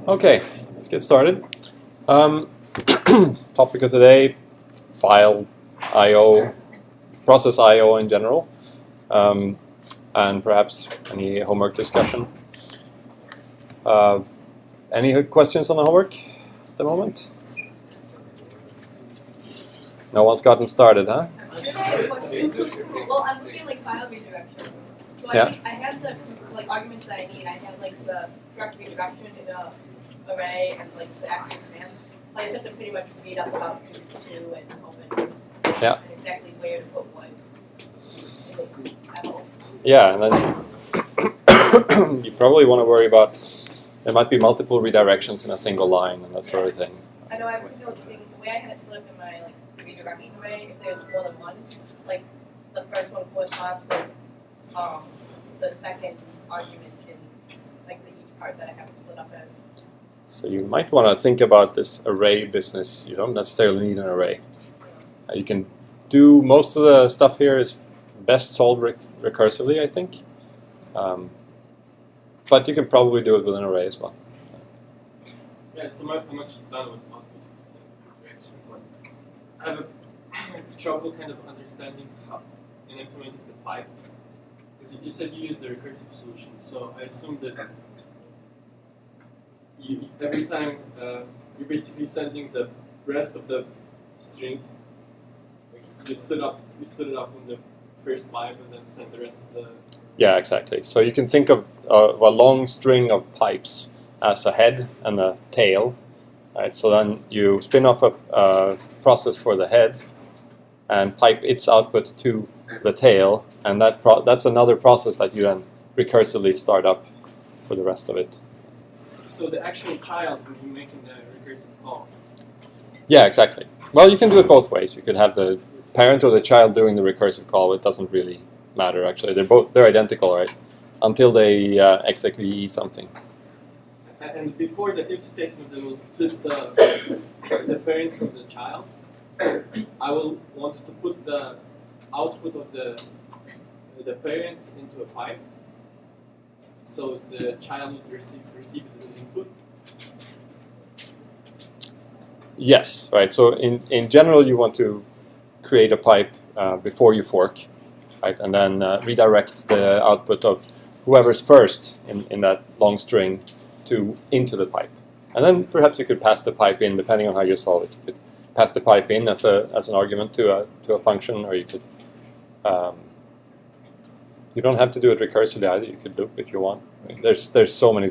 Okay, let's get started. Topic of today, file I/O, process I/O in general, and perhaps any homework discussion. Any questions on the homework at the moment? No one's gotten started, huh? Well, I'm looking like file redirection. So I have the arguments that I need. I have the direct redirection in the array and the actual command. I just have to pretty much read up about two and open. Yeah. And exactly where to put what. Yeah, and then you probably want to worry about there might be multiple redirections in a single line and that sort of thing. I know. I was thinking the way I had it split up in my redirection array. If there's more than one, the first one corresponds with the second argument in each part that I have it split up as. So you might want to think about this array business. You don't necessarily need an array. You can do most of the stuff here is best solved recursively, I think. But you can probably do it with an array as well. Yeah, so I'm actually done with output reaction. I have trouble kind of understanding how in implementing the pipe. Because you said you use the recursive solution, so I assume that every time you're basically sending the rest of the string, you split it up in the first pipe and then send the rest of the... Yeah, exactly. So you can think of a long string of pipes as a head and a tail. Right? So then you spin off a process for the head and pipe its output to the tail, and that's another process that you then recursively start up for the rest of it. So the actual child, when you're making the recursive call? Yeah, exactly. Well, you can do it both ways. You could have the parent or the child doing the recursive call. It doesn't really matter, actually. They're identical, right? Until they execute something. And before the if statement that will split the parent from the child, I will want to put the output of the parent into a pipe, so the child would receive it as an input. Yes, right. So in general, you want to create a pipe before you fork, right, and then redirect the output of whoever's first in that long string into the pipe, and then perhaps you could pass the pipe in depending on how you solve it. You could pass the pipe in as an argument to a function, or you could. You don't have to do it recursively either. You could loop if you want. I mean, there's so many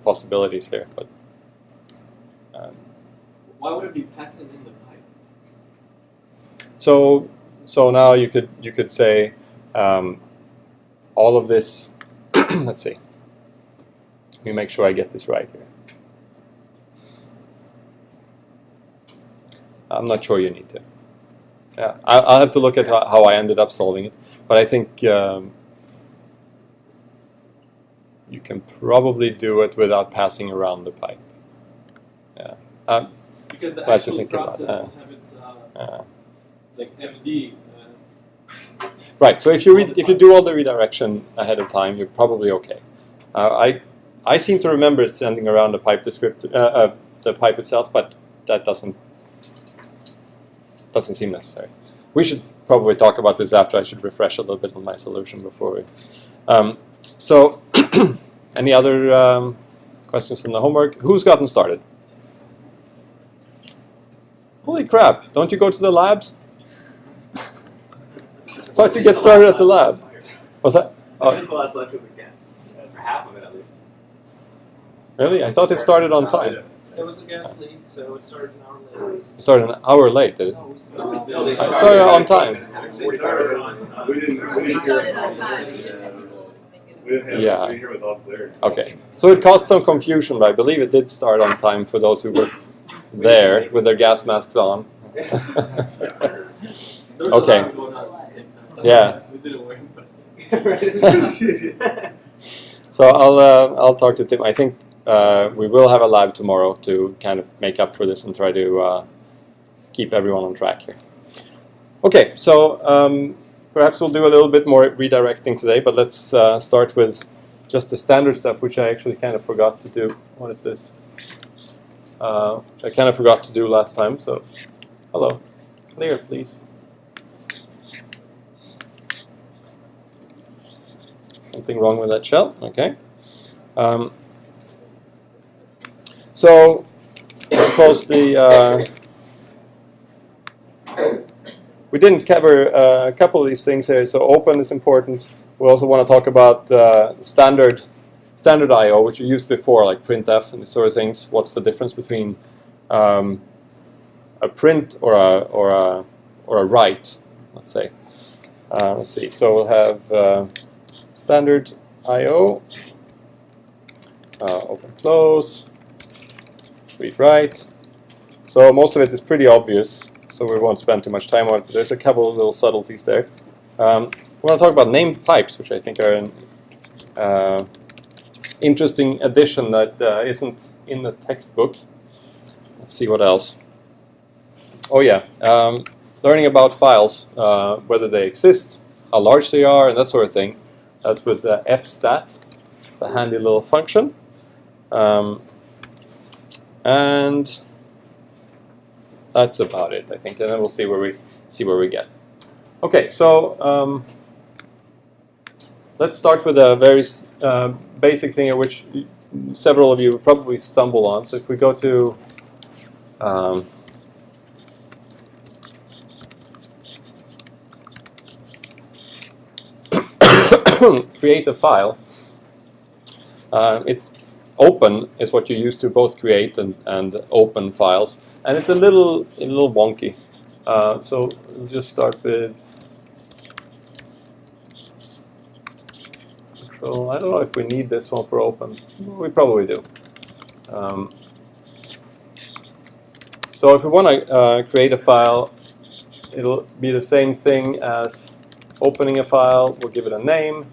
possibilities here, but. Why would it be passing in the pipe? So now you could say all of this. Let's see. Let me make sure I get this right here. I'm not sure you need to. Yeah, I'll have to look at how I ended up solving it, but I think you can probably do it without passing around the pipe. Yeah. Because the actual process will have its FD. Right. So if you do all the redirection ahead of time, you're probably okay. I seem to remember sending around the pipe descriptor, the pipe itself, but that doesn't seem necessary. We should probably talk about this after. I should refresh a little bit on my solution before we. So, any other questions from the homework? Who's gotten started? Holy crap! Don't you go to the labs? Thought you get started at the lab. What's that? Oh. This is the last lecture with gas. For half of it at least. Really? I thought it started on time. There was a gas leak, so it started an hour late. It started an hour late, did it? No, It started on time. We started on time. We didn't hear it. on time. You just had people making We didn't Yeah. we didn't hear it was all clear. Okay. So it caused some confusion, but I believe it did start on time for those who were there with their gas masks on. There was Okay. a lot going on at the same time. Yeah. We didn't work, but So I'll talk to Tim. I think we will have a lab tomorrow to kind of make up for this and try to keep everyone on track here. Okay, so perhaps we'll do a little bit more redirecting today, but let's start with just the standard stuff, which I actually kind of forgot to do. What is this? which I kind of forgot to do last time. So, hello, clear, please. Something wrong with that shell? Okay. So, I suppose we didn't cover a couple of these things here. So, open is important. We also want to talk about standard I/O, which you used before, like printf and these sort of things. What's the difference between a print or a write? Let's say. Let's see. So we'll have standard I/O, open close, read write. So most of it is pretty obvious. So we won't spend too much time on it. But there's a couple of little subtleties there. We want to talk about named pipes, which I think are an interesting addition that isn't in the textbook. Let's see what else. Oh yeah, learning about files, whether they exist, how large they are, and that sort of thing. That's with fstat. It's a handy little function. And that's about it, I think. And then we'll see where we get. Okay, so let's start with a very basic thing which several of you will probably stumble on. So if we go to create a file, it's open is what you use to both create and open files, and it's a little wonky. So we'll just start with control. I don't know if we need this one for open. We probably do. So if we want to create a file, it'll be the same thing as opening a file. We'll give it a name,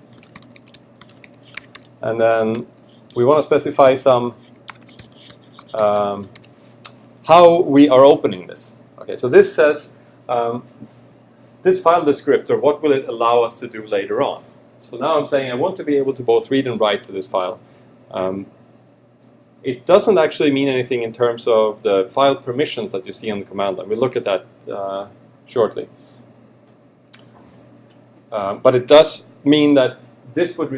and then we want to specify some how we are opening this. Okay, so this says this file descriptor, what will it allow us to do later on? So now I'm saying I want to be able to both read and write to this file. It doesn't actually mean anything in terms of the file permissions that you see on the command line. We'll look at that shortly. But it does mean that this would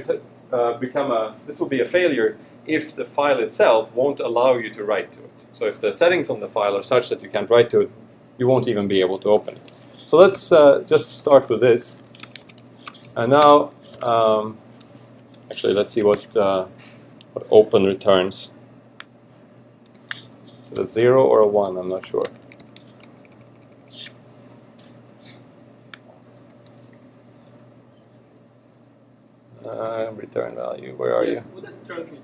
this will be a failure if the file itself won't allow you to write to it. So if the settings on the file are such that you can't write to it, you won't even be able to open it. So let's just start with this. And now, actually, let's see what open returns. Is it a 0 or a 1? I'm not sure. Return value. Where are you? What does truncate mean?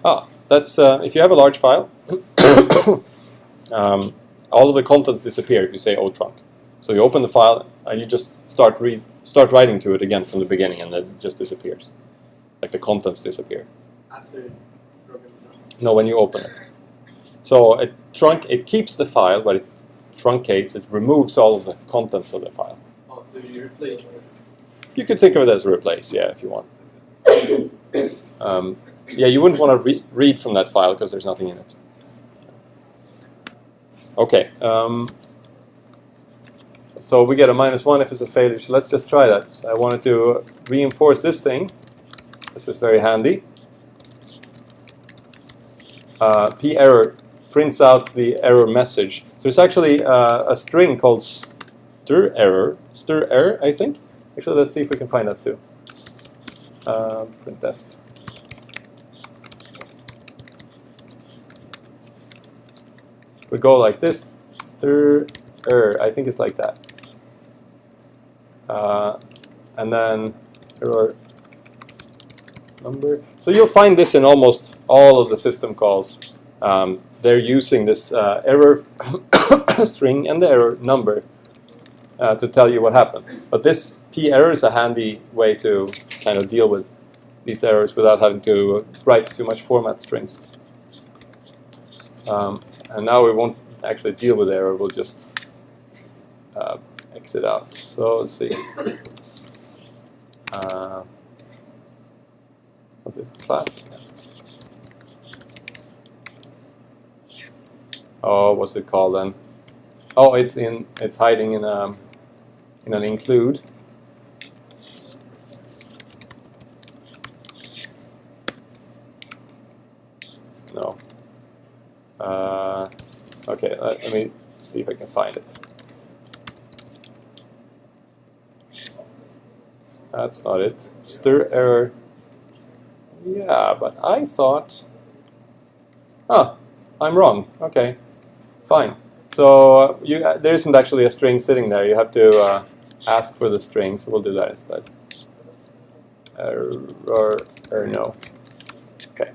Ah, that's if you have a large file, all of the contents disappear if you say otrunc. So you open the file and you just start writing to it again from the beginning, and then it just disappears, like the contents disappear. After the program is done? No, when you open it. So it keeps the file, but it truncates. It removes all of the contents of the file. Oh, so you replace it. You could think of it as a replace, yeah, if you want. Yeah, you wouldn't want to read from that file because there's nothing in it. Okay. So we get a -1 if it's a failure. So let's just try that. So I wanted to reinforce this thing. This is very handy. P error prints out the error message. So it's actually a string called stir error, I think. Actually, let's see if we can find that too. Printf. We go like this, stir error. I think it's like that. And then error number. So you'll find this in almost all of the system calls. They're using this error string and the error number to tell you what happened. But this P error is a handy way to kind of deal with these errors without having to write too much format strings. And now we won't actually deal with error, we'll just exit out. So let's see. Was it class? Oh, what's it called then? Oh, it's hiding in an include. No. Okay, let me see if I can find it. That's not it. Stir error. Yeah, but I thought... Ah, I'm wrong. Okay, fine. So there isn't actually a string sitting there. You have to ask for the string, so we'll do that instead. Error, no. Okay.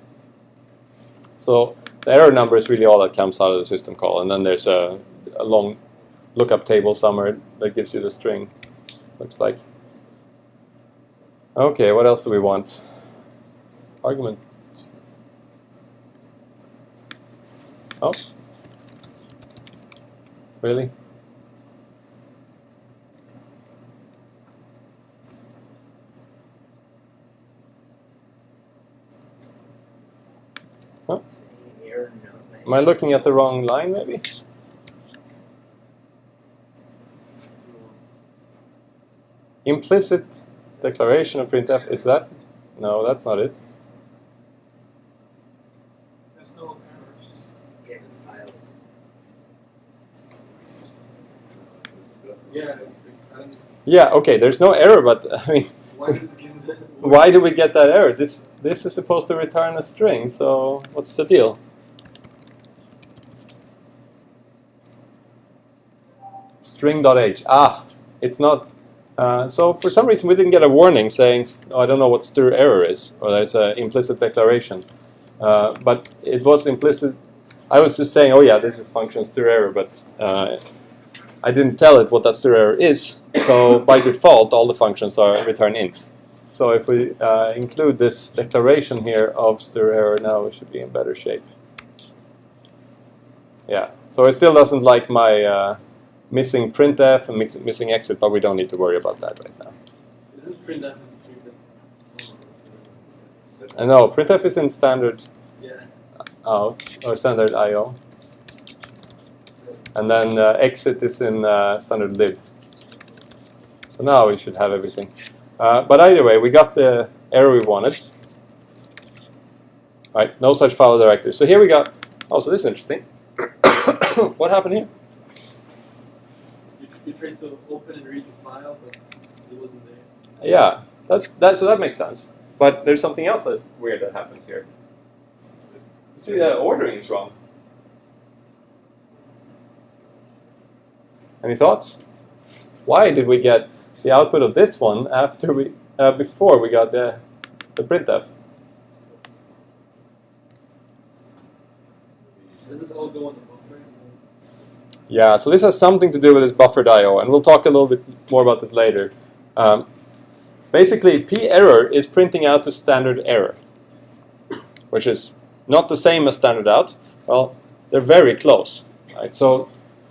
So the error number is really all that comes out of the system call, and then there's a long lookup table somewhere that gives you the string, looks like. Okay, what else do we want? Argument. Oh. Really? Huh? Am I looking at the wrong line, maybe? Implicit declaration of printf, is that? No, that's not it. There's no errors. Yes. Yeah. I don't, Yeah, okay, there's no error, but I mean, why does it give that? why do we get that error? This is supposed to return a string, so what's the deal? String.h. Ah, it's not. So for some reason we didn't get a warning saying, oh, I don't know what stir error is, or there's an implicit declaration. But it was implicit. I was just saying, oh yeah, this is function stir error, but I didn't tell it what that stir error is. So by default, all the functions are return ints. So if we include this declaration here of stir error, now we should be in better shape. Yeah. So it still doesn't like my missing printf and missing exit, but we don't need to worry about that right now. Isn't printf and string? No, printf is in standard Yeah. out or standard IO, and then exit is in standard lib. So now we should have everything. But either way, we got the error we wanted. Right, no such file directory. So here we got. Oh, so this is interesting. What happened here? You tried to open and read the file, but it wasn't there. Yeah, so that makes sense. But there's something else that weird that happens here. You see, the ordering is wrong. Any thoughts? Why did we get the output of this one after before we got the printf? Does it all go on the buffer? Yeah, so this has something to do with this buffered I/O, and we'll talk a little bit more about this later. Basically, p error is printing out to standard error, which is not the same as standard out. Well, they're very close. Right? So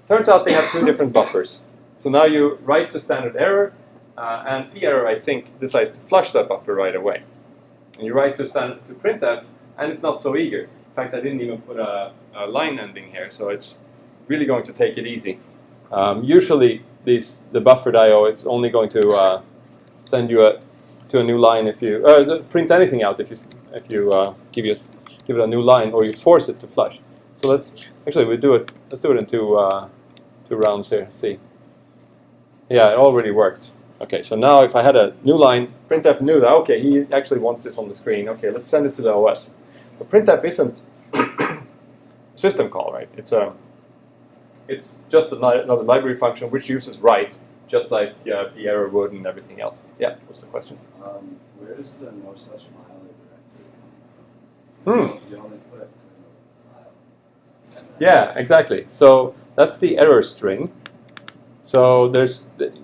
turns out they have two different buffers. So now you write to standard error, and p error, I think, decides to flush that buffer right away. And you write to printf, and it's not so eager. In fact, I didn't even put a line ending here, so it's really going to take it easy. Usually, the buffered I/O it's only going to send you to a new line if you print anything out if you give it a new line or you force it to flush. So let's do it in two rounds here. See, yeah, it already worked. Okay, so now if I had a new line, printf knew that okay, he actually wants this on the screen. Okay, let's send it to the OS. But printf isn't a system call, right? It's just another library function which uses write, just like the error would and everything else. Yeah, what's the question? Where does the no such file or directory come from? You only put file. Yeah, exactly. So that's the error string. So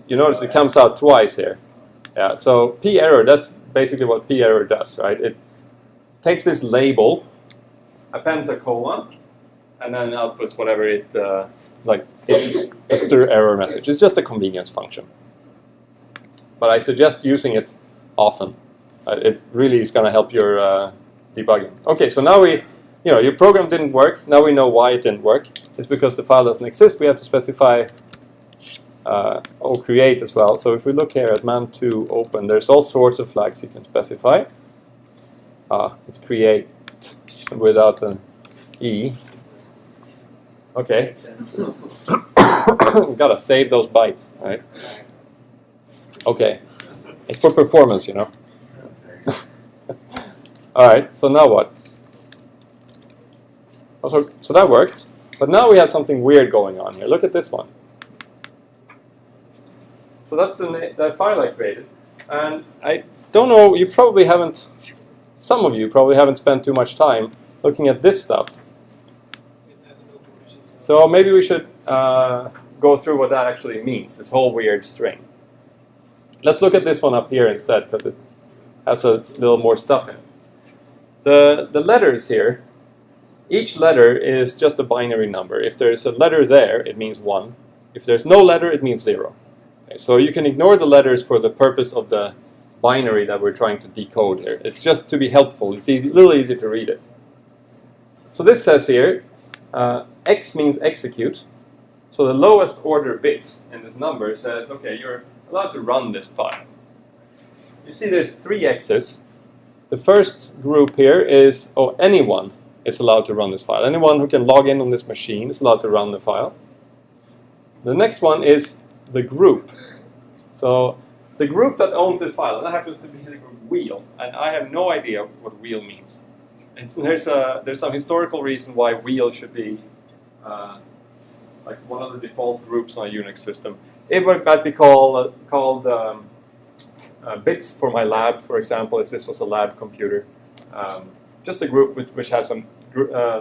you notice it comes out twice here. Yeah. So p error, that's basically what p error does, right? It takes this label, appends a colon, and then outputs whatever it it's a stir error message. It's just a convenience function. But I suggest using it often. It really is going to help your debugging. Okay, so now we your program didn't work. Now we know why it didn't work. It's because the file doesn't exist. We have to specify create as well. So if we look here at man2 open, there's all sorts of flags you can specify. It's create without an E. Okay. Gotta save those bytes, right? Okay. It's for performance, you know. Alright, so now what? So that worked. But now we have something weird going on here. Look at this one. So that's the file I created. And I don't know, some of you probably haven't spent too much time looking at this stuff. So maybe we should go through what that actually means, this whole weird string. Let's look at this one up here instead, because it has a little more stuff in it. The letters here, each letter is just a binary number. If there's a letter there, it means 1. If there's no letter, it means 0. Okay, so you can ignore the letters for the purpose of the binary that we're trying to decode here. It's just to be helpful. It's a little easier to read it. So this says here, X means execute. So the lowest order bit in this number says, okay, you're allowed to run this file. You see there's 3 X's. The first group here is, anyone is allowed to run this file. Anyone who can log in on this machine is allowed to run the file. The next one is the group. So the group that owns this file, and that happens to be the group wheel, and I have no idea what wheel means. And so there's some historical reason why wheel should be like one of the default groups on a Unix system. It might be called bits for my lab, for example, if this was a lab computer. Just a group which has some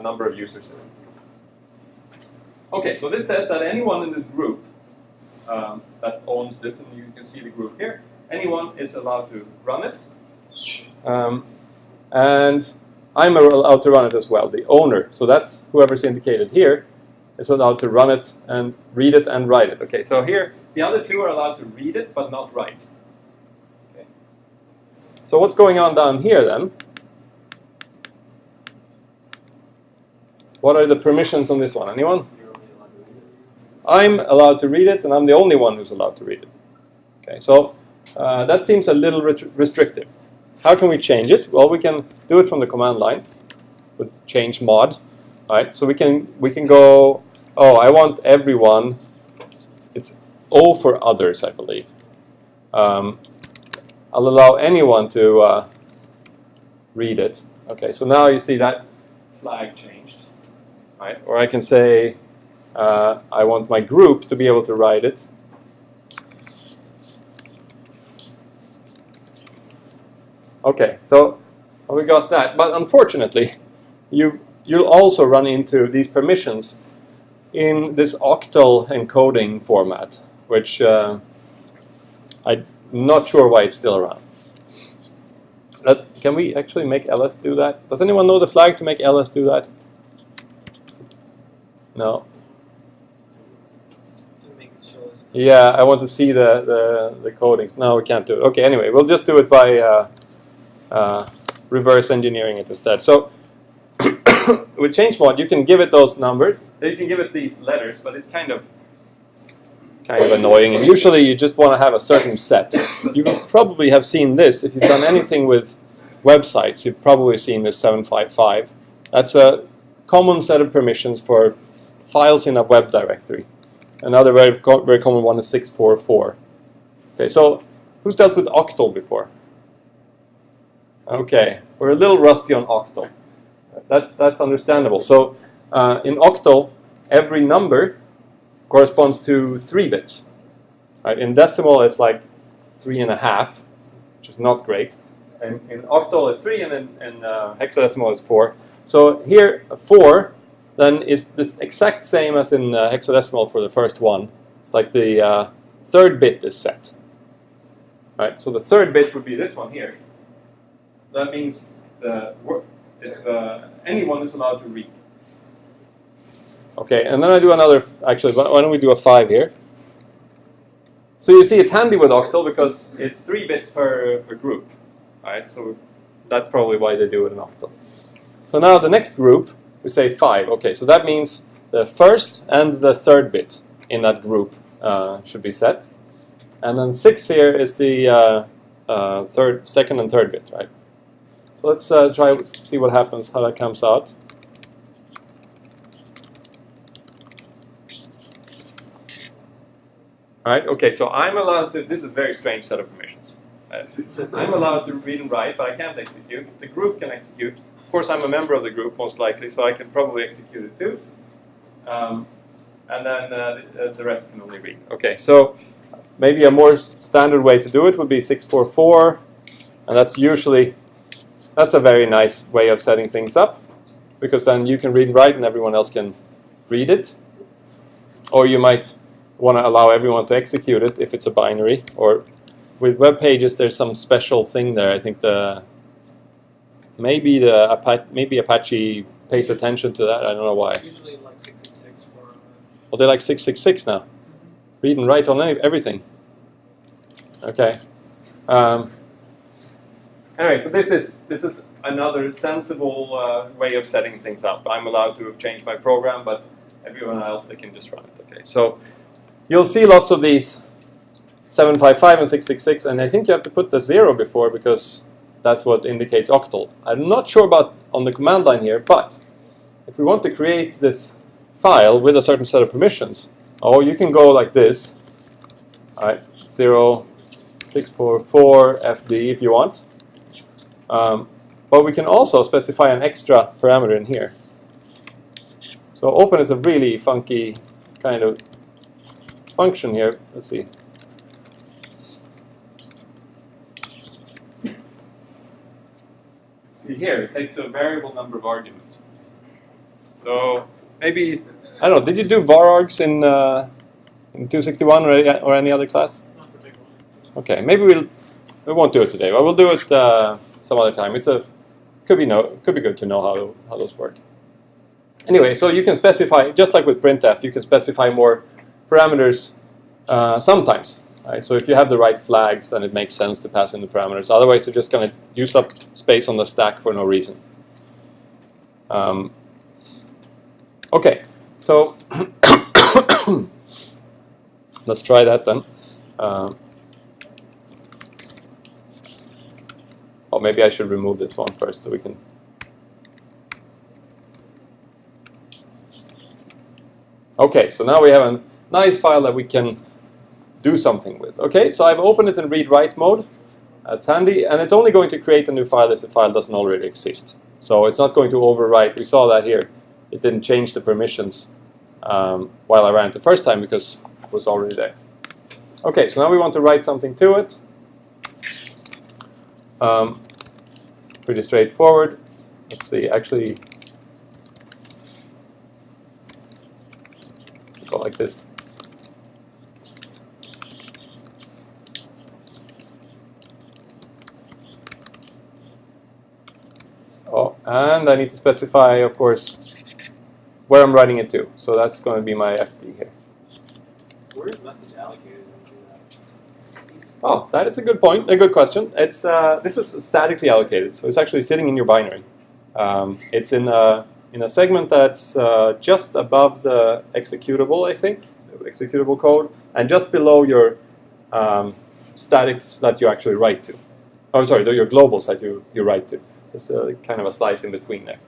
number of users in it. Okay, so this says that anyone in this group that owns this, and you can see the group here, anyone is allowed to run it. And I'm allowed to run it as well, the owner. So that's whoever's indicated here is allowed to run it and read it and write it. Okay, so here the other two are allowed to read it but not write. Okay. So what's going on down here then? What are the permissions on this one? Anyone? I'm allowed to read it, and I'm the only one who's allowed to read it. Okay, so that seems a little restrictive. How can we change it? Well, we can do it from the command line with change mod. Right? So we can go. I want everyone. It's O for others, I believe. I'll allow anyone to read it. Okay, so now you see that flag changed. Right? Or I can say I want my group to be able to write it. Okay, so we got that. But unfortunately, you'll also run into these permissions in this octal encoding format, which I'm not sure why it's still around. Can we actually make ls do that? Does anyone know the flag to make ls do that? No. Yeah, I want to see the codings. No, we can't do it. Okay, anyway, we'll just do it by reverse engineering it instead. So with change mod, you can give it those numbers. You can give it these letters, but it's kind of annoying. And usually, you just want to have a certain set. You will probably have seen this if you've done anything with websites. You've probably seen this 755. That's a common set of permissions for files in a web directory. Another very common one is 644. Okay, so who's dealt with octal before? Okay, we're a little rusty on octal. That's understandable. So in octal, every number corresponds to 3 bits. Right? In decimal, it's like 3.5, which is not great. And in octal, it's 3, and in hexadecimal, it's 4. So here, 4 then is this exact same as in hexadecimal for the first one. It's like the 3rd bit is set. Right? So the 3rd bit would be this one here. That means anyone is allowed to read. Okay, and then I do another. Actually, why don't we do a 5 here? So you see, it's handy with octal because it's 3 bits per group. Right? So that's probably why they do it in octal. So now the next group, we say 5. Okay, so that means the first and the third bit in that group should be set. And then 6 here is the second and third bit, right? So let's try see what happens, how that comes out. All right, okay, so I'm allowed to, this is a very strange set of permissions. I'm allowed to read and write, but I can't execute. The group can execute. Of course, I'm a member of the group, most likely, so I can probably execute it too. And then the rest can only read. Okay, so maybe a more standard way to do it would be 644, and that's a very nice way of setting things up, because then you can read and write and everyone else can read it. Or you might want to allow everyone to execute it if it's a binary. Or with web pages, there's some special thing there. I think maybe Apache pays attention to that. I don't know why. Usually like 666 for. Well, they like 666 now. Read and write on everything. Okay. Anyway, so this is another sensible way of setting things up. I'm allowed to change my program, but everyone else, they can just run it. Okay. So you'll see lots of these 755 and 666, and I think you have to put the 0 before because that's what indicates octal. I'm not sure about on the command line here, but if we want to create this file with a certain set of permissions, you can go like this. All right, 0644 FD if you want. But we can also specify an extra parameter in here. So open is a really funky kind of function here. Let's see. See here, it takes a variable number of arguments. So maybe, I don't know, did you do var args in 261 or any other class? Not particularly. Okay, maybe we won't do it today, but we'll do it some other time. Could be good to know how those work. Anyway, so you can specify, just like with printf, you can specify more parameters sometimes. Right? So if you have the right flags, then it makes sense to pass in the parameters. Otherwise, you're just going to use up space on the stack for no reason. Okay, so let's try that then. Maybe I should remove this one first so we can. Okay, so now we have a nice file that we can do something with. Okay, so I've opened it in read-write mode. That's handy, and it's only going to create a new file if the file doesn't already exist. So it's not going to overwrite. We saw that here. It didn't change the permissions while I ran it the first time because it was already there. Okay, so now we want to write something to it. Pretty straightforward. Let's see, actually, go like this. And I need to specify, of course, where I'm writing it to. So that's going to be my FD here. Where is message allocated into that? That is a good point, a good question. It's this is statically allocated, so it's actually sitting in your binary. It's in a segment that's just above the executable, I think, the executable code, and just below your statics that you actually write to. Oh, sorry, your globals that you write to. So it's kind of a slice in between there.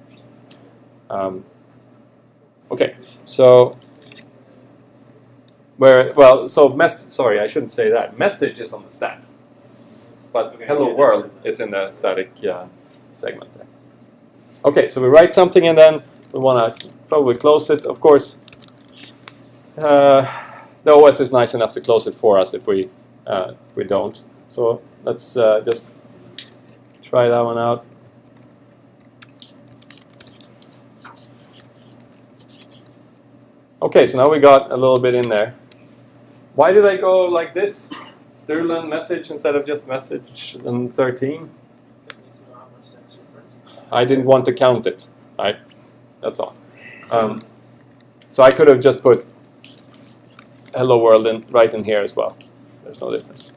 Okay, so sorry, I shouldn't say that. Message is on the stack, but hello world is in the static segment there. Okay, so we write something and then we want to probably close it. Of course, the OS is nice enough to close it for us if we don't. So let's just try that one out. Okay, so now we got a little bit in there. Why did I go like this? Stirland message instead of just message and 13? Just need to know how much that's different. I didn't want to count it, right? That's all. So I could have just put hello world right in here as well. There's no difference.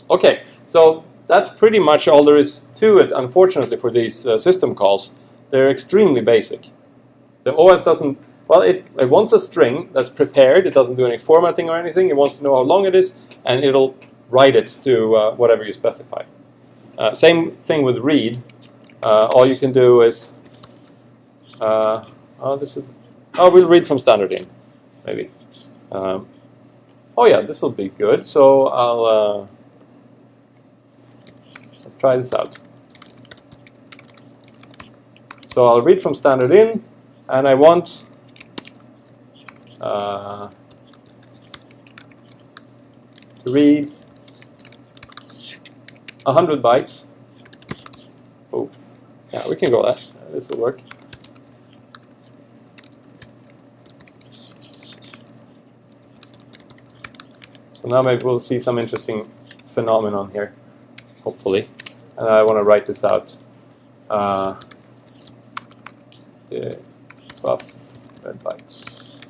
Okay, so that's pretty much all there is to it, unfortunately, for these system calls. They're extremely basic. The OS doesn't, well, it wants a string that's prepared. It doesn't do any formatting or anything. It wants to know how long it is, and it'll write it to whatever you specify. Same thing with read. All you can do is, we'll read from standard in, maybe. Oh yeah, this will be good. So let's try this out. So I'll read from standard in, and I want to read 100 bytes. Oh, yeah, we can go that. This will work. So now maybe we'll see some interesting phenomenon here, hopefully. And I want to write this out. The buff red bytes.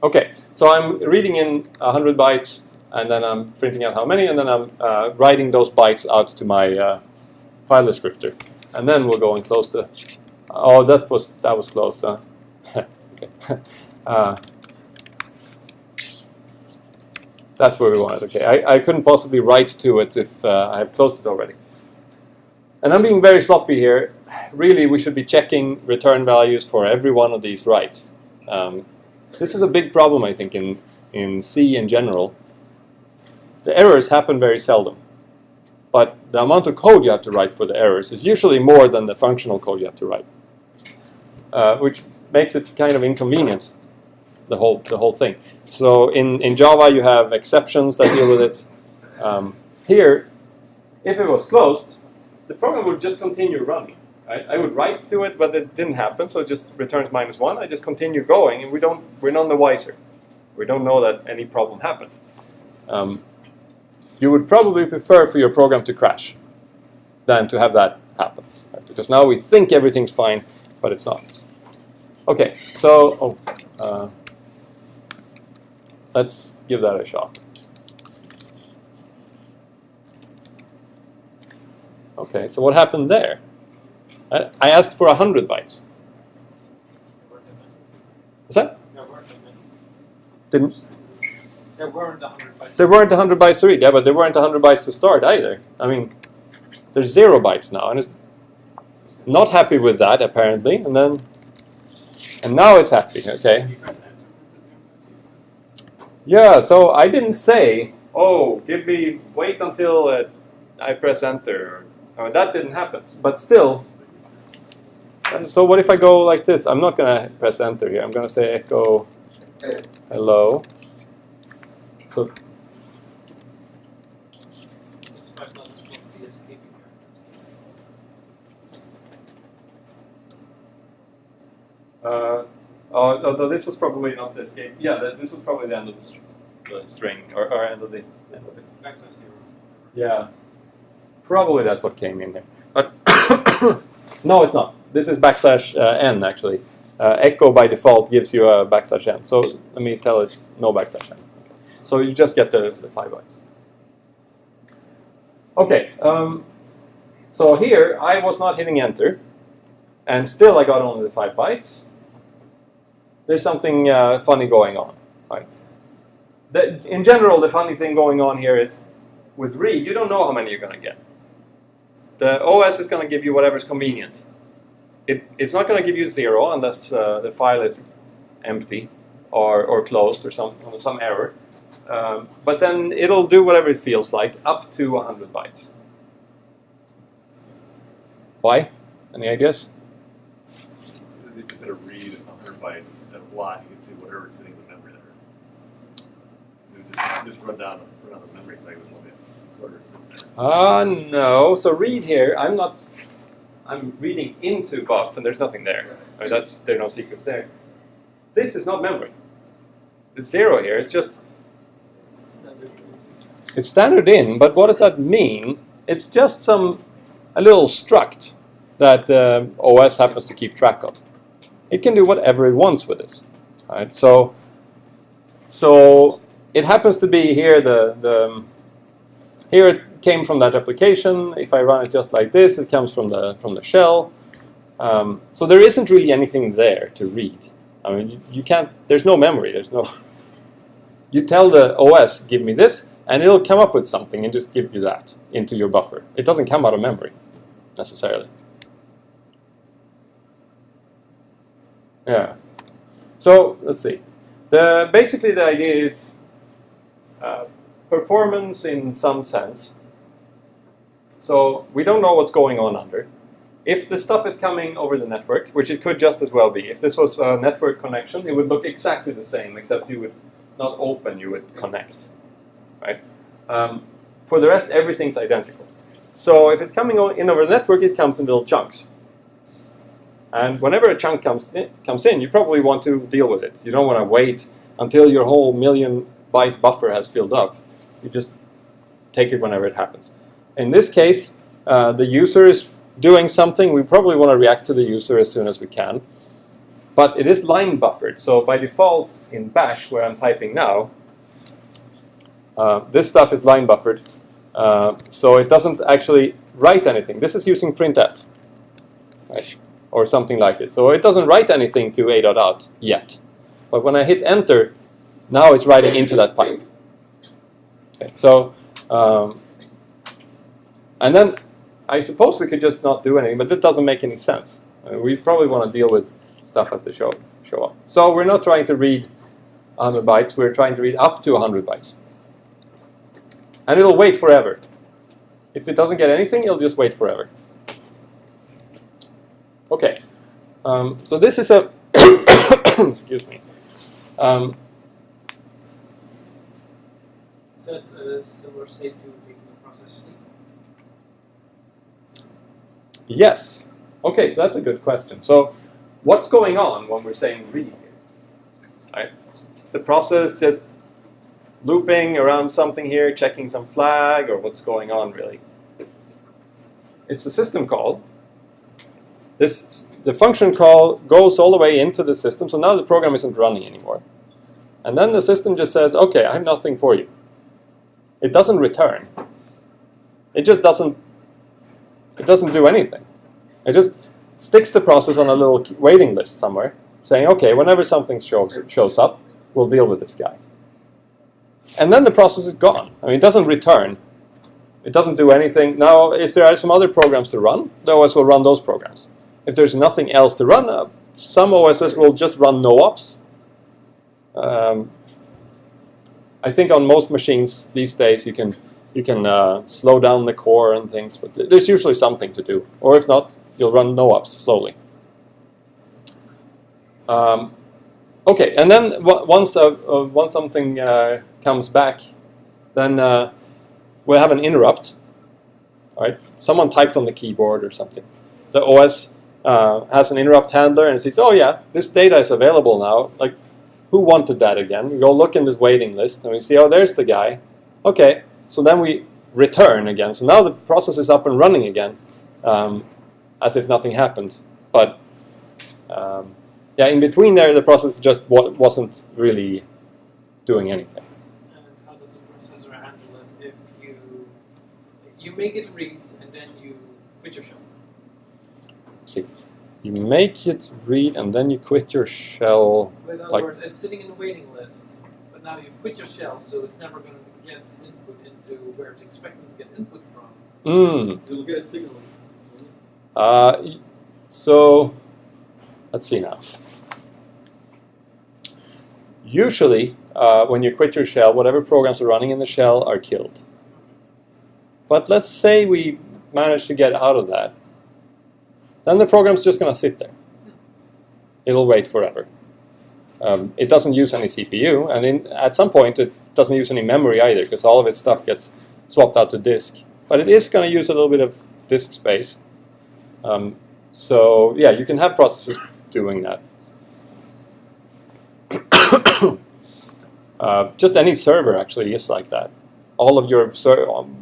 Okay, so I'm reading in 100 bytes, and then I'm printing out how many, and then I'm writing those bytes out to my file descriptor. And then we'll go and close the. Oh, that was close. Okay. That's where we want it. Okay, I couldn't possibly write to it if I have closed it already. And I'm being very sloppy here. Really, we should be checking return values for every one of these writes. This is a big problem, I think, in C in general. The errors happen very seldom. But the amount of code you have to write for the errors is usually more than the functional code you have to write. Which makes it kind of inconvenient. The whole thing. So in Java you have exceptions that deal with it. Here, if it was closed, the program would just continue running. Right? I would write to it, but it didn't happen, so it just returns -1. I just continue going, and we're none the wiser. We don't know that any problem happened. You would probably prefer for your program to crash than to have that happen, right? Because now we think everything's fine, but it's not. Okay, so let's give that a shot. Okay, so what happened there? I asked for 100 bytes. What's that? Didn't? There weren't 100 bytes. There weren't 100 bytes to read, yeah, but there weren't 100 bytes to start either. I mean, there's 0 bytes now, and it's not happy with that apparently, and now it's happy. Okay. Yeah, so I didn't say, oh, wait until I press enter. That didn't happen. But still, so what if I go like this? I'm not going to press enter here. I'm going to say echo hello. So although this was probably not the escape. Yeah, this was probably the end of the string, or end of the. Yeah, probably that's what came in here. But no, it's not. This is \n actually. Echo by default gives you a \n. So let me tell it no \n. Okay. So you just get the 5 bytes. Okay. So here I was not hitting enter, and still I got only the 5 bytes. There's something funny going on, right? In general, the funny thing going on here is with read, you don't know how many you're going to get. The OS is going to give you whatever's convenient. It's not going to give you 0 unless the file is empty or closed or some error. But then it'll do whatever it feels like up to 100 bytes. Why? Any ideas? Instead of read 100 bytes and a lot, you can see whatever's sitting in the memory there. Just run down the memory segment a little bit. Whatever's sitting there. No. So read here. I'm reading into buff, and there's nothing there. I mean, there's no secrets there. This is not memory. The 0 here. It's just. It's standard in, but what does that mean? It's just a little struct that the OS happens to keep track of. It can do whatever it wants with this. Right? So it happens to be here the here it came from that application. If I run it just like this, it comes from the shell. So there isn't really anything there to read. I mean, you can't. There's no memory. There's no. You tell the OS, give me this, and it'll come up with something and just give you that into your buffer. It doesn't come out of memory necessarily. Yeah. So let's see. Basically the idea is performance in some sense. So we don't know what's going on under. If the stuff is coming over the network, which it could just as well be, if this was a network connection, it would look exactly the same, except you would not open, you would connect, right? For the rest, everything's identical. So if it's coming in over the network, it comes in little chunks. And whenever a chunk comes in, you probably want to deal with it. You don't want to wait until your whole 1,000,000 byte buffer has filled up. You just take it whenever it happens. In this case, the user is doing something. We probably want to react to the user as soon as we can. But it is line buffered. So by default, in Bash, where I'm typing now, this stuff is line buffered. So it doesn't actually write anything. This is using printf, right? Or something like it. So it doesn't write anything to a.out yet. But when I hit enter, now it's writing into that pipe. Okay, so, and then I suppose we could just not do anything, but that doesn't make any sense. We probably want to deal with stuff as they show up. So we're not trying to read 100 bytes, we're trying to read up to 100 bytes. And it'll wait forever. If it doesn't get anything, it'll just wait forever. Okay, so this is a, excuse me. Is that a similar state to making the process sleep? Yes. Okay, so that's a good question. So what's going on when we're saying read here? Right? Is the process just looping around something here, checking some flag, or what's going on really? It's a system call. The function call goes all the way into the system, so now the program isn't running anymore. And then the system just says, okay, I have nothing for you. It doesn't return. It just doesn't do anything. It just sticks the process on a little waiting list somewhere, saying, okay, whenever something shows up, we'll deal with this guy. And then the process is gone. I mean, it doesn't return. It doesn't do anything. Now, if there are some other programs to run, the OS will run those programs. If there's nothing else to run, some OSs will just run no-ops. I think on most machines these days you can slow down the core and things, but there's usually something to do. Or if not, you'll run no-ops slowly. Okay, and then once something comes back, then we'll have an interrupt. All right, someone typed on the keyboard or something. The OS has an interrupt handler and it says, oh yeah, this data is available now. Like, who wanted that again? We go look in this waiting list and we see, oh, there's the guy. Okay, so then we return again. So now the process is up and running again, as if nothing happened. But yeah, in between there, the process just wasn't really doing anything. And how does the processor handle it if you make it read and then you quit your shell? See, you make it read and then you quit your shell. In other words, it's sitting in the waiting list, but now you've quit your shell, so it's never going to get input into where it's expecting to get input from. You'll get a signal. So, let's see now. Usually, when you quit your shell, whatever programs are running in the shell are killed. But let's say we manage to get out of that. Then the program's just going to sit there. It'll wait forever. It doesn't use any CPU, and at some point it doesn't use any memory either, because all of its stuff gets swapped out to disk. But it is going to use a little bit of disk space. So yeah, you can have processes doing that. Just any server actually is like that. All of your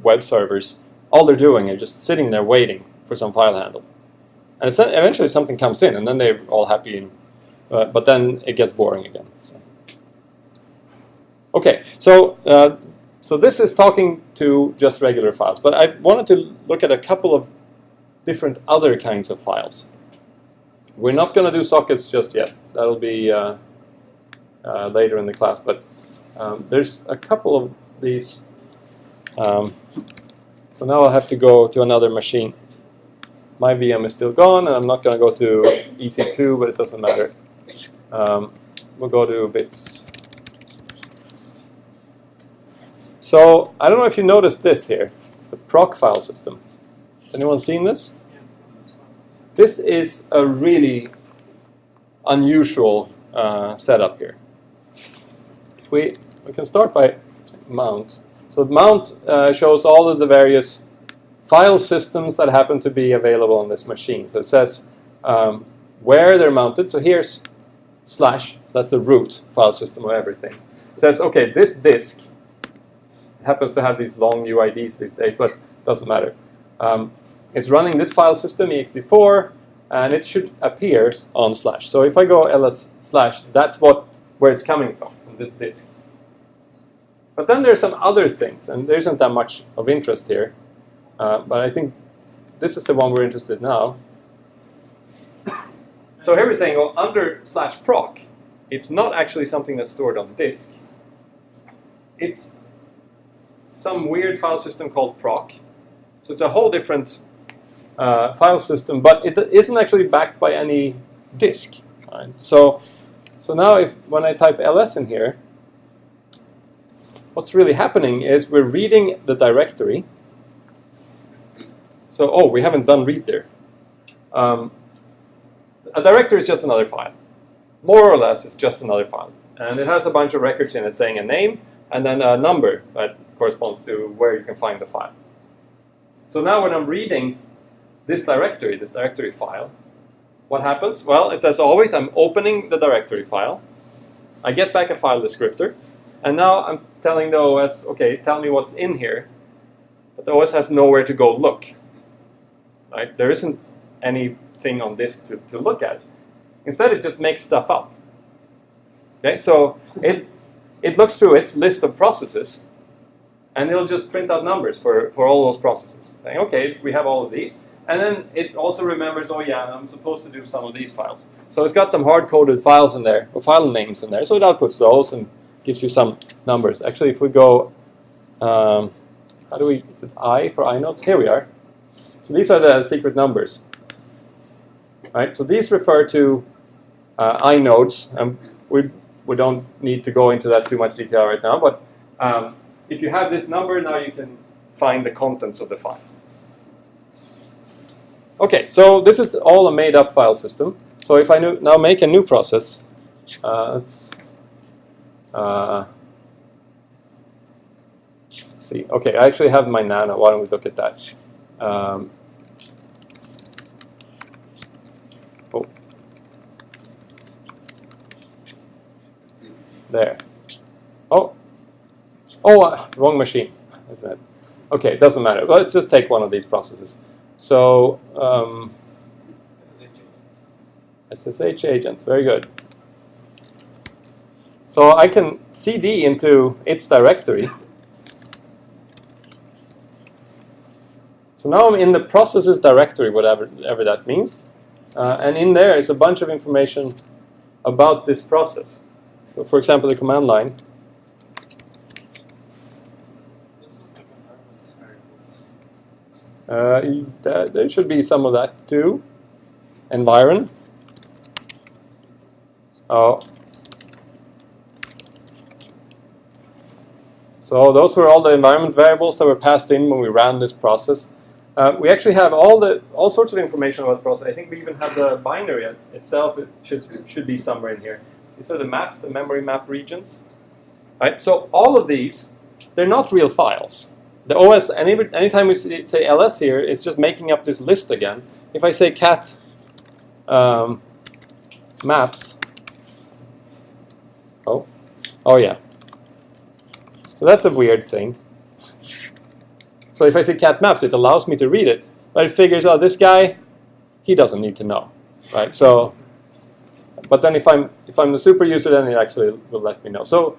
web servers, all they're doing is just sitting there waiting for some file handle. And eventually something comes in, and then they're all happy, and, but then it gets boring again. So. Okay, so So this is talking to just regular files, but I wanted to look at a couple of different other kinds of files. We're not going to do sockets just yet. That'll be later in the class, but there's a couple of these. So now I'll have to go to another machine. My VM is still gone, and I'm not going to go to EC2, but it doesn't matter. We'll go to bits. So I don't know if you noticed this here, the proc file system. Has anyone seen this? This is a really unusual setup here. We can start by mount. So mount shows all of the various file systems that happen to be available on this machine. So it says where they're mounted. So here's /, so that's the root file system of everything. It says, okay, this disk happens to have these long UIDs these days, but it doesn't matter. It's running this file system, ext4, and it should appear on /. So if I go ls/, that's where it's coming from this disk. But then there's some other things, and there isn't that much of interest here. But I think this is the one we're interested in now. So here we're saying, well, under /proc, it's not actually something that's stored on the disk. It's some weird file system called proc. So it's a whole different file system, but it isn't actually backed by any disk. Right? So now when I type ls in here, what's really happening is we're reading the directory. So, we haven't done read there. A directory is just another file. More or less, it's just another file. And it has a bunch of records in it saying a name and then a number that corresponds to where you can find the file. So now when I'm reading this directory file, what happens? Well, it's as always, I'm opening the directory file. I get back a file descriptor. And now I'm telling the OS, okay, tell me what's in here. But the OS has nowhere to go look. Right? There isn't anything on disk to look at. Instead, it just makes stuff up. Okay, so it looks through its list of processes, and it'll just print out numbers for all those processes. Saying, okay, we have all of these. And then it also remembers, oh yeah, I'm supposed to do some of these files. So it's got some hard-coded files in there, or file names in there. So it outputs those and gives you some numbers. Actually, if we go, is it I for inodes? Here we are. So these are the secret numbers. Right? So these refer to inodes. We don't need to go into that too much detail right now, but if you have this number, now you can find the contents of the file. Okay, so this is all a made-up file system. So if I now make a new process, let's see. Okay, I actually have my nano. Why don't we look at that? There. Wrong machine. Isn't it? Okay, it doesn't matter. Let's just take one of these processes. So, SSH agent. Very good. So I can cd into its directory. So now I'm in the processes directory, whatever that means. And in there is a bunch of information about this process. So for example, the command line. There should be some of that too. Environ. So those were all the environment variables that were passed in when we ran this process. We actually have all sorts of information about the process. I think we even have the binary itself. It should be somewhere in here. These are the maps, the memory map regions. Right? So all of these, they're not real files. The OS, anytime we say ls here, it's just making up this list again. If I say cat maps, oh yeah. So that's a weird thing. So if I say cat maps, it allows me to read it, but it figures, oh, this guy, he doesn't need to know, right? So, but then if I'm the super user, then it actually will let me know. So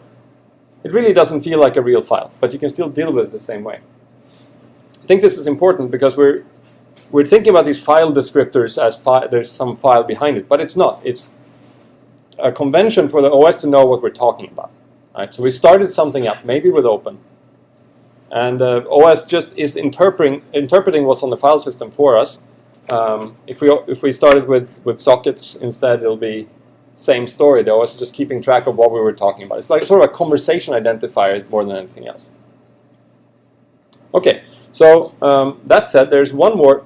it really doesn't feel like a real file, but you can still deal with it the same way. I think this is important because we're thinking about these file descriptors as there's some file behind it, but it's not. It's a convention for the OS to know what we're talking about. Right? So we started something up, maybe with open, and OS just is interpreting what's on the file system for us. If we started with sockets instead, it'll be same story. The OS is just keeping track of what we were talking about. It's like sort of a conversation identifier more than anything else. Okay, so that said, there's one more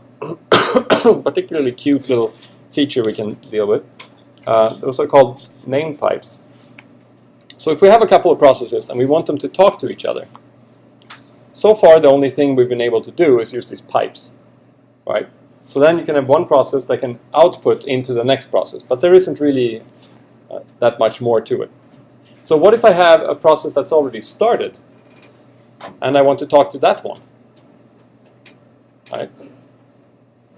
particularly cute little feature we can deal with. Those are called name pipes. So if we have a couple of processes and we want them to talk to each other, so far the only thing we've been able to do is use these pipes, right? So then you can have one process that can output into the next process, but there isn't really that much more to it. So what if I have a process that's already started and I want to talk to that one? Right?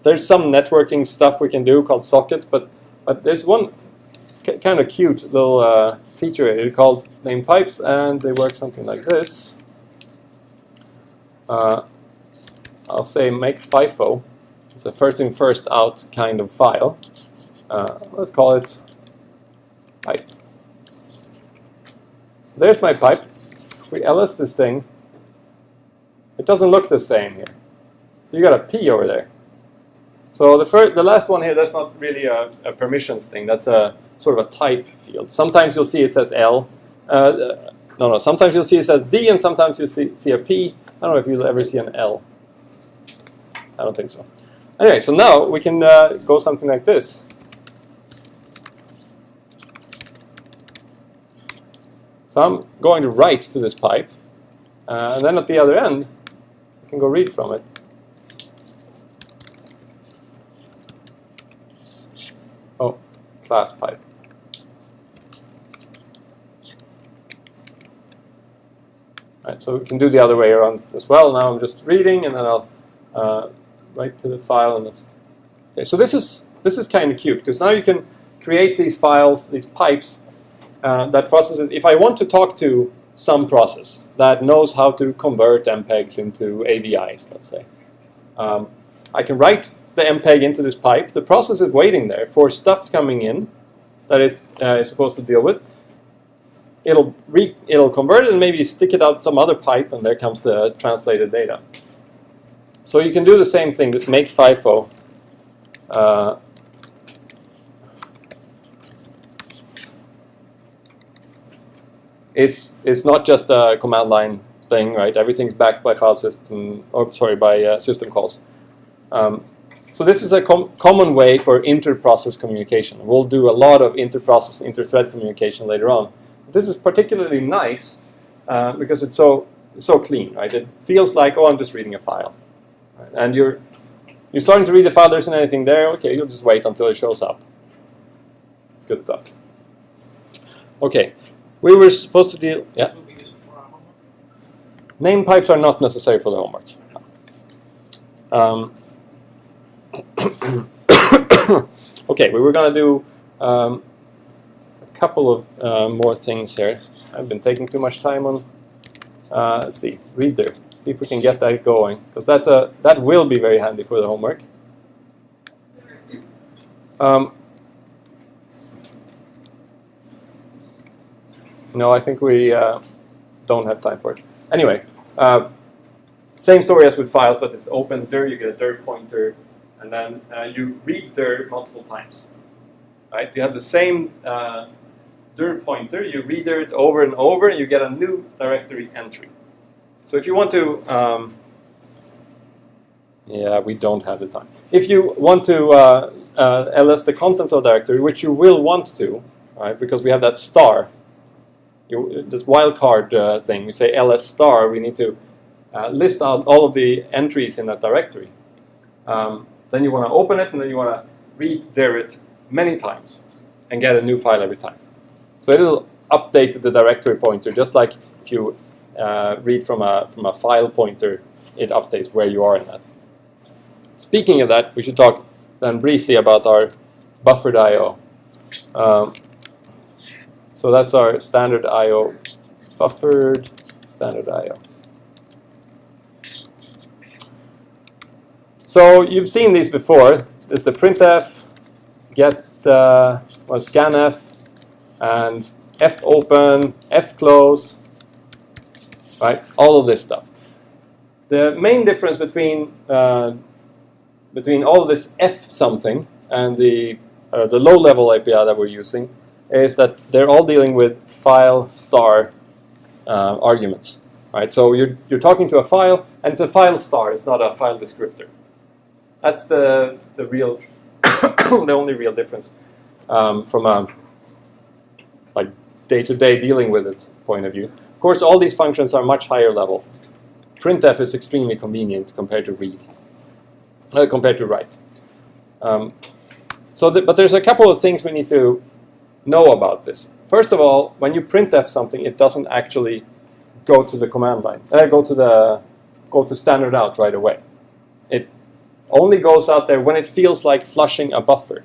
There's some networking stuff we can do called sockets, but there's one kind of cute little feature called name pipes, and they work something like this. I'll say make FIFO. It's a first in, first out kind of file. Let's call it pipe. So there's my pipe. If we ls this thing, it doesn't look the same here. So you got a P over there. So the last one here, that's not really a permissions thing. That's a sort of a type field. Sometimes you'll see it says L. No. Sometimes you'll see it says D, and sometimes you'll see a P. I don't know if you'll ever see an L. I don't think so. Anyway, so now we can go something like this. So I'm going to write to this pipe, and then at the other end, I can go read from it. Oh, class pipe. Right, so we can do the other way around as well. Now I'm just reading, and then I'll write to the file. And okay, so this is kind of cute because now you can create these files, these pipes that processes. If I want to talk to some process that knows how to convert MPEGs into AVIs, let's say, I can write the MPEG into this pipe. The process is waiting there for stuff coming in that it's supposed to deal with. It'll convert it and maybe stick it out some other pipe, and there comes the translated data. So you can do the same thing. This make FIFO is not just a command line thing, right? Everything's backed by file system, or sorry, by system calls. So this is a common way for inter-process communication. We'll do a lot of inter-process, inter-thread communication later on. This is particularly nice because it's so clean, right? It feels like, oh, I'm just reading a file, right? And you're starting to read the file. There isn't anything there. Okay, you'll just wait until it shows up. It's good stuff. Okay, we were supposed to deal. Yeah. This will be useful for our homework. Name pipes are not necessary for the homework. Okay, we were going to do a couple of more things here. I've been taking too much time on, let's see, reader. See if we can get that going, because that will be very handy for the homework. No, I think we don't have time for it. Anyway, same story as with files, but it's open dir, you get a dir pointer, and then you read dir multiple times. Right? You have the same dir pointer, you read it over and over, and you get a new directory entry. So if you want to, yeah, we don't have the time. If you want to ls the contents of the directory, which you will want to, right? Because we have that star, this wildcard thing. We say ls star. We need to list out all of the entries in that directory. Then you want to open it, and then you want to read dir it many times and get a new file every time. So it'll update the directory pointer, just like if you read from a file pointer, it updates where you are in that. Speaking of that, we should talk then briefly about our buffered I/O. So that's our standard I/O buffered standard I/O. So you've seen these before. There's the printf, get scanf, and fopen, fclose, right? All of this stuff. The main difference between all of this f something and the low-level API that we're using is that they're all dealing with file star arguments, right? So you're talking to a file, and it's a file star. It's not a file descriptor. That's the real, the only real difference from a like day-to-day dealing with it point of view. Of course, all these functions are much higher level. Printf is extremely convenient compared to write. But there's a couple of things we need to know about this. First of all, when you printf something, it doesn't actually go to the command line. Go to standard out right away. It only goes out there when it feels like flushing a buffer.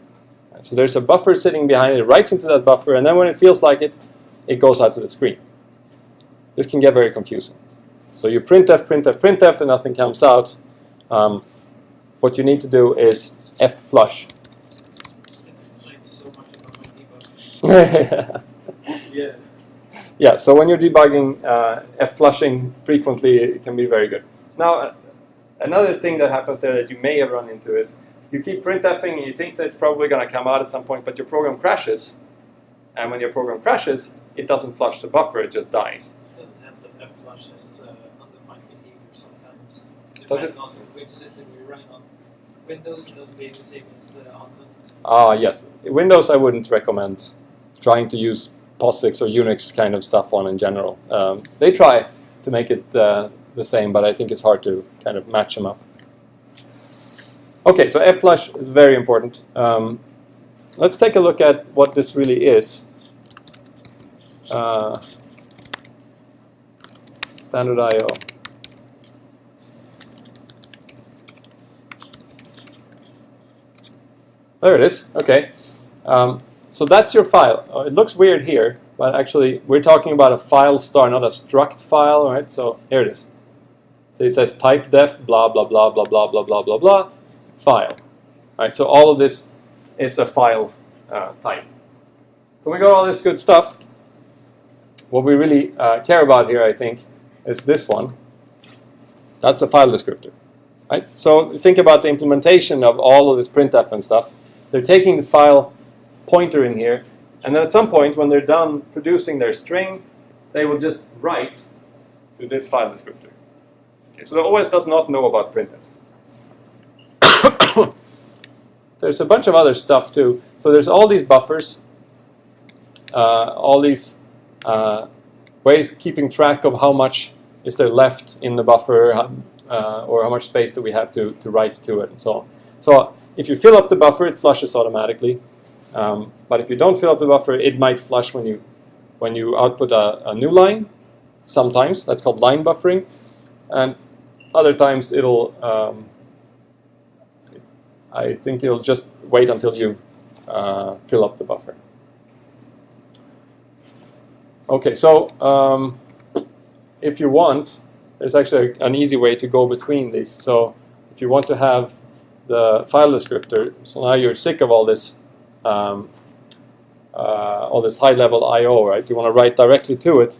So there's a buffer sitting behind it, it writes into that buffer, and then when it feels like it, it goes out to the screen. This can get very confusing. So you printf, and nothing comes out. What you need to do is flush. This explains so much about my debugging. Yeah. Yeah, so when you're debugging, flushing frequently, it can be very good. Now, another thing that happens there that you may have run into is you keep printfing and you think that it's probably going to come out at some point, but your program crashes. And when your program crashes, it doesn't flush the buffer, it just dies. It doesn't have the flush as undefined behavior sometimes. Does it? Depending on which system you're running on. Windows, it doesn't behave the same as on Linux. Ah, yes. Windows, I wouldn't recommend trying to use POSIX or Unix kind of stuff on in general. They try to make it the same, but I think it's hard to kind of match them up. Okay, so flush is very important. Let's take a look at what this really is. Standard I/O. There it is. Okay. So that's your file. It looks weird here, but actually we're talking about a file star, not a struct file, right? So here it is. So it says type def blah blah blah blah blah blah blah blah blah file. Right. So all of this is a file type. So we got all this good stuff. What we really care about here, I think, is this one. That's a file descriptor. Right. So think about the implementation of all of this printf and stuff. They're taking this file pointer in here, and then at some point when they're done producing their string, they will just write to this file descriptor. Okay, so the OS does not know about printf. There's a bunch of other stuff too. So there's all these buffers, all these ways keeping track of how much is there left in the buffer, or how much space do we have to write to it, and so on. So if you fill up the buffer, it flushes automatically. But if you don't fill up the buffer, it might flush when you output a new line. Sometimes that's called line buffering, and other times it'll. I think it'll just wait until you fill up the buffer. Okay, so if you want, there's actually an easy way to go between these. So if you want to have the file descriptor, so now you're sick of all this high-level I/O, right? You want to write directly to it,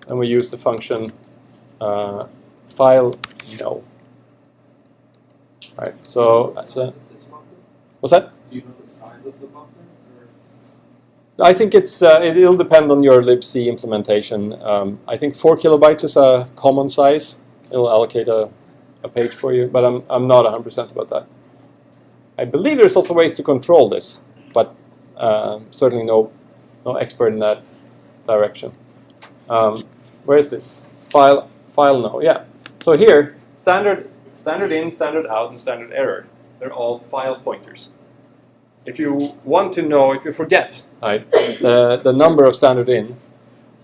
and we use the function file no. Right. So what's that? Do you know the size of the buffer? I think it'll depend on your libc implementation. I think 4 kilobytes is a common size. It'll allocate a page for you, but I'm not 100% about that. I believe there's also ways to control this, but certainly no expert in that direction. Where is this? File no. Yeah. So here, standard in, standard out, and standard error. They're all file pointers. If you want to know, if you forget, right, the number of standard in,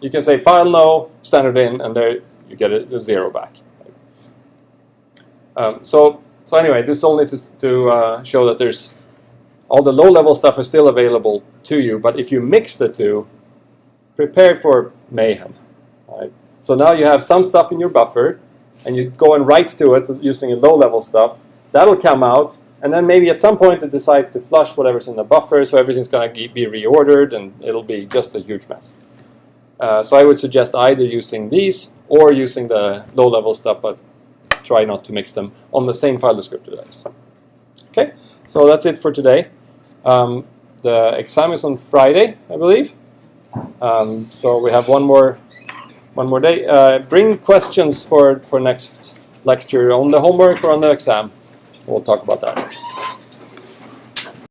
you can say file no, standard in, and there you get a 0 back. Right? So anyway, this is only to show that there's all the low-level stuff is still available to you, but if you mix the two, prepare for mayhem. Right? So now you have some stuff in your buffer, and you go and write to it using a low-level stuff. That'll come out, and then maybe at some point it decides to flush whatever's in the buffer, so everything's going to be reordered, and it'll be just a huge mess. So I would suggest either using these or using the low-level stuff, but try not to mix them on the same file descriptor device. Okay, so that's it for today. The exam is on Friday, I believe. So we have one more day. Bring questions for next lecture on the homework or on the exam. We'll talk about that.